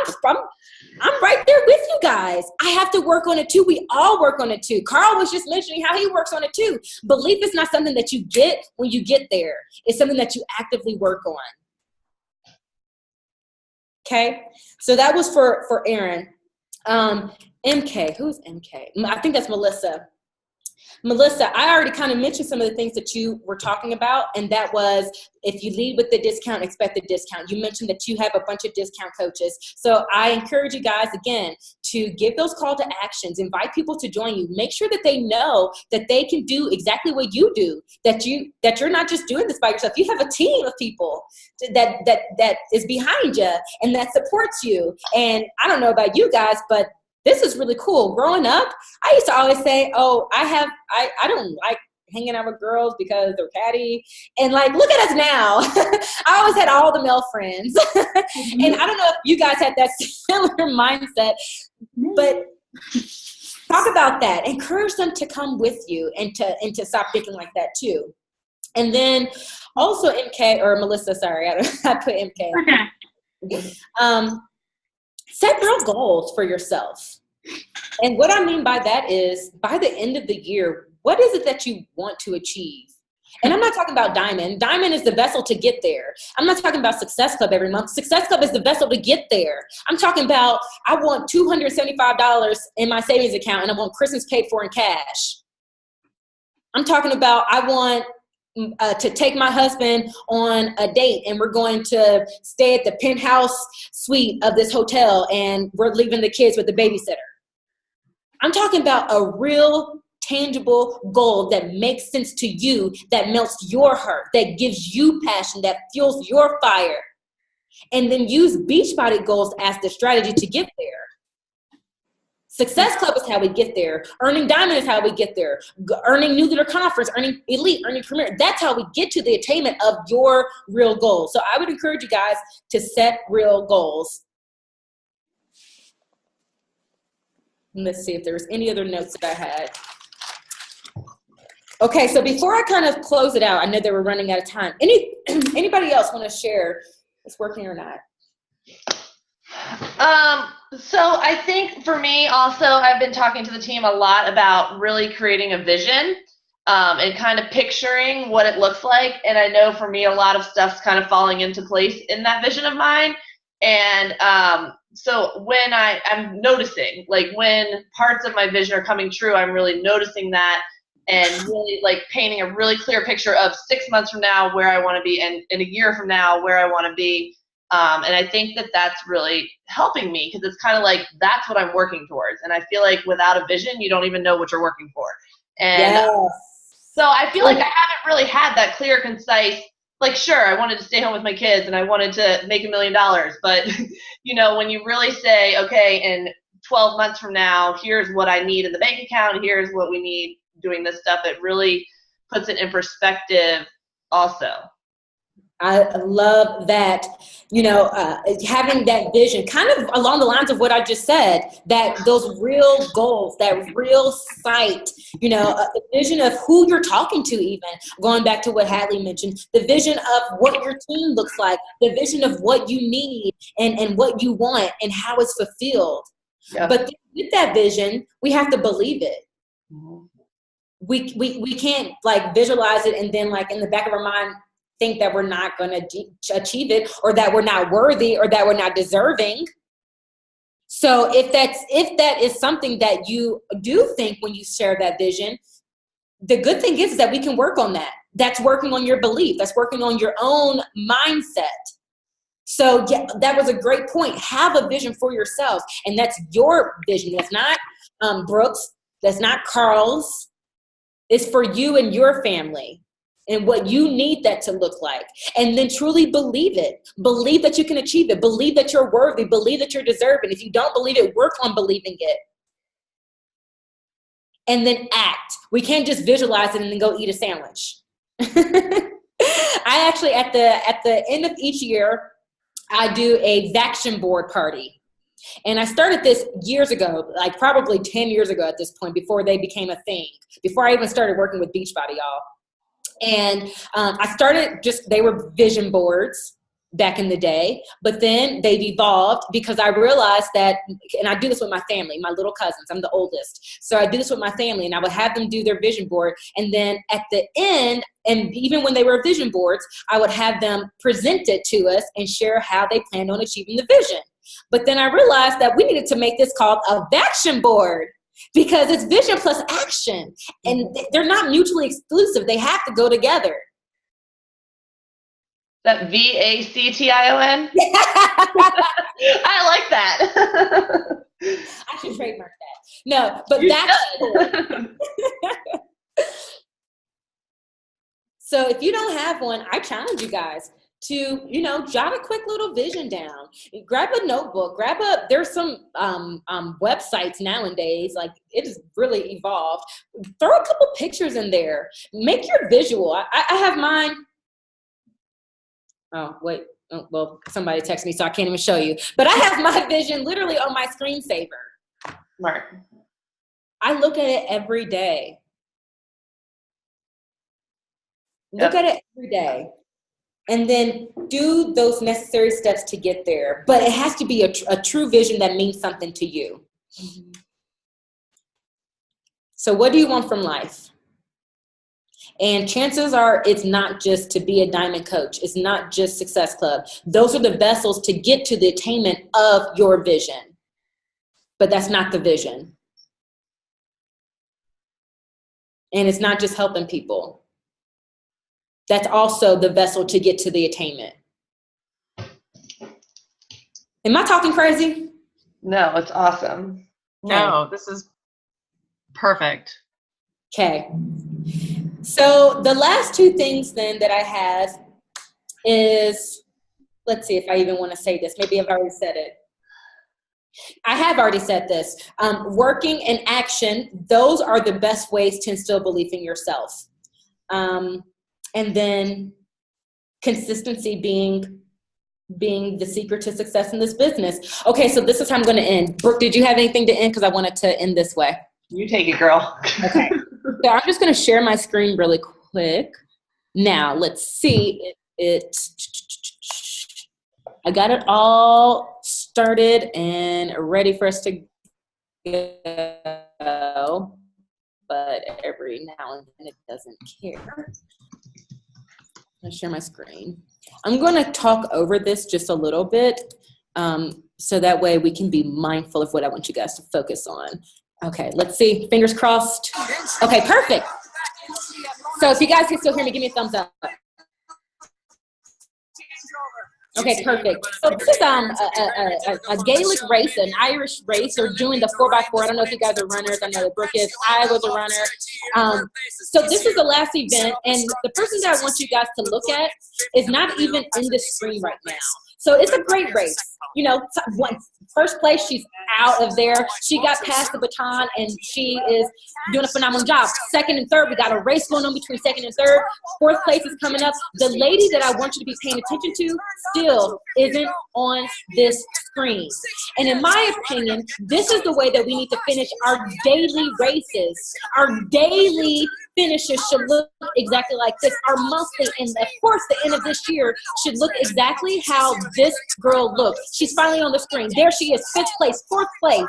right there with you guys. I have to work on it too. We all work on it too. Carl was just mentioning how he works on it too. Belief is not something that you get when you get there. It's something that you actively work on. Okay. So that was for Erin. MK, who's MK? I think that's Melissa. Melissa, I already kind of mentioned some of the things that you were talking about, and that was if you lead with the discount, expect the discount. You mentioned that you have a bunch of discount coaches. So I encourage you guys, again, to give those call to actions, invite people to join you, make sure that they know that they can do exactly what you do, that you're not just doing this by yourself. You have a team of people that is behind you and that supports you. And I don't know about you guys, but this is really cool. Growing up, I used to always say, oh, I don't like hanging out with girls because they're catty. And like, look at us now. I always had all the male friends. And I don't know if you guys had that similar mindset, but talk about that. Encourage them to come with you and to stop thinking like that too. And then also MK, or Melissa, sorry, I put MK. Okay. Set real goals for yourself. And what I mean by that is, by the end of the year, what is it that you want to achieve? And I'm not talking about Diamond. Diamond is the vessel to get there. I'm not talking about Success Club every month. Success Club is the vessel to get there. I'm talking about, I want $275 in my savings account and I want Christmas paid for in cash. I'm talking about, I want to take my husband on a date and we're going to stay at the penthouse suite of this hotel and we're leaving the kids with the babysitter. I'm talking about a real tangible goal that makes sense to you, that melts your heart, that gives you passion, that fuels your fire. And then use Beachbody goals as the strategy to get there. Success Club is how we get there. Earning Diamond is how we get there. Earning New Leader Conference, earning Elite, earning Premier. That's how we get to the attainment of your real goals. So I would encourage you guys to set real goals. Let's see if there's any other notes that I had. Okay, so before I kind of close it out, I know that we're running out of time. Anybody else want to share if it's working or not? So I think for me also, I've been talking to the team a lot about really creating a vision and kind of picturing what it looks like. And I know for me, a lot of stuff's kind of falling into place in that vision of mine. And so when I'm noticing, like when parts of my vision are coming true, I'm really noticing that and really like painting a really clear picture of 6 months from now where I want to be and in a year from now where I want to be. And I think that that's really helping me because it's kind of like that's what I'm working towards. And I feel like without a vision, you don't even know what you're working for. And yes. So I feel like I haven't really had that clear, concise, like, sure, I wanted to stay home with my kids and I wanted to make $1 million. But, you know, when you really say, okay, in 12 months from now, here's what I need in the bank account, here's what we need doing this stuff, it really puts it in perspective also. I love that, you know, having that vision kind of along the lines of what I just said, that those real goals, that real sight, you know, the vision of who you're talking to, even going back to what Hadley mentioned, the vision of what your team looks like, the vision of what you need and what you want and how it's fulfilled. Yeah. But with that vision, we have to believe it. Mm-hmm. We can't like visualize it and then like in the back of our mind think that we're not going to achieve it or that we're not worthy or that we're not deserving. So if that is something that you do think when you share that vision, the good thing is that we can work on that. That's working on your belief. That's working on your own mindset. So yeah, that was a great point. Have a vision for yourself. And that's your vision. That's not Brooks. That's not Carl's. It's for you and your family and what you need that to look like. And then truly believe it. Believe that you can achieve it. Believe that you're worthy. Believe that you're deserving. If you don't believe it, work on believing it. And then act. We can't just visualize it and then go eat a sandwich. I actually, at the end of each year, I do a Vaction board party. And I started this years ago, like probably 10 years ago at this point, before they became a thing, before I even started working with Beachbody, y'all. And I started they were vision boards back in the day, but then they've evolved because I realized that, and I do this with my family, my little cousins, I'm the oldest. So I do this with my family and I would have them do their vision board. And then at the end, and even when they were vision boards, I would have them present it to us and share how they planned on achieving the vision. But then I realized that we needed to make this called a Vaction board. because it's vision plus action, and they're not mutually exclusive. They have to go together. That VACTION? I like that. I should trademark that. No, but You that's should. So if you don't have one, I challenge you guys to, jot a quick little vision down. Grab a notebook, there's some websites nowadays, like it has really evolved. Throw a couple pictures in there. Make your visual. I have mine. Oh, wait. Oh, well, somebody texted me, so I can't even show you. But I have my vision literally on my screensaver. Smart. I look at it every day. Look at it every day. And then do those necessary steps to get there. But it has to be a true vision that means something to you. Mm-hmm. So what do you want from life? And chances are it's not just to be a diamond coach. It's not just Success Club. Those are the vessels to get to the attainment of your vision. But that's not the vision. And it's not just helping people. That's also the vessel to get to the attainment. Am I talking crazy? No, it's awesome. No, this is perfect. Okay. So the last two things then that I have is, let's see if I even want to say this. Maybe I've already said it. I have already said this. Working and action, those are the best ways to instill belief in yourself. And then consistency being the secret to success in this business. Okay, so this is how I'm going to end. Brooke, did you have anything to end? Because I wanted to end this way. You take it, girl. Okay. So I'm just going to share my screen really quick. Now, let's see. I got it all started and ready for us to go. But every now and then it doesn't care. I'm going to share my screen. I'm going to talk over this just a little bit so that way we can be mindful of what I want you guys to focus on. Okay, let's see. Fingers crossed. Okay, perfect. So if you guys can still hear me, give me a thumbs up. Okay, perfect. So this is a Gaelic race, an Irish race. They're doing the 4x4. I don't know if you guys are runners. I know that Brooke is. I was a runner. So this is the last event, and the person that I want you guys to look at is not even in the screen right now. So it's a great race. First place, she's out of there. She got past the baton, and she is doing a phenomenal job. Second and third, we got a race going on between second and third. Fourth place is coming up. The lady that I want you to be paying attention to still isn't on this screen. And in my opinion, this is the way that we need to finish our daily races. Our daily finishes should look exactly like this. Our monthly, and of course the end of this year should look exactly how this girl looked. She's finally on the screen. There she is, 5th place, 4th place.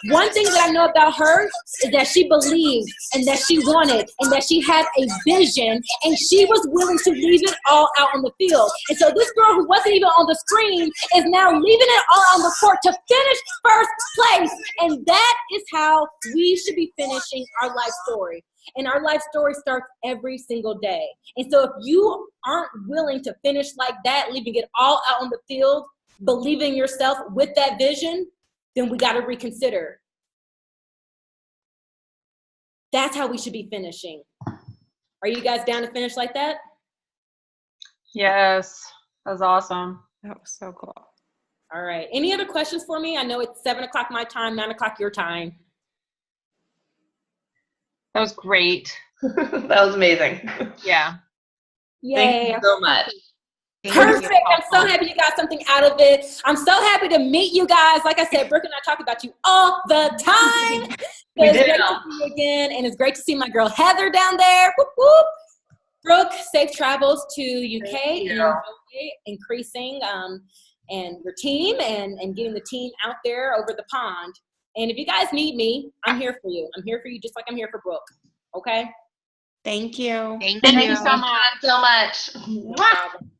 One thing that I know about her is that she believed and that she wanted and that she had a vision and she was willing to leave it all out on the field. And so this girl who wasn't even on the screen is now leaving it all on the court to finish 1st place. And that is how we should be finishing our life story. And our life story starts every single day. And so if you aren't willing to finish like that, leaving it all out on the field, believing yourself with that vision, then we got to reconsider. That's how we should be finishing. Are you guys down to finish like that? Yes, that was awesome. That was so cool. All right. Any other questions for me? I know it's 7 o'clock my time, 9 o'clock your time. That was great. That was amazing. Yeah. Yay. Thank you so much. Perfect. I'm so happy you got something out of it. I'm so happy to meet you guys. Like I said, Brooke and I talk about you all the time. So it's great to see you again, and it's great to see my girl Heather down there. Whoop, whoop. Brooke, safe travels to UK and increasing and your team and getting the team out there over the pond. And if you guys need me, I'm here for you. I'm here for you just like I'm here for Brooke. Okay? Thank you. Thank Thank you you so much. So much. No problem.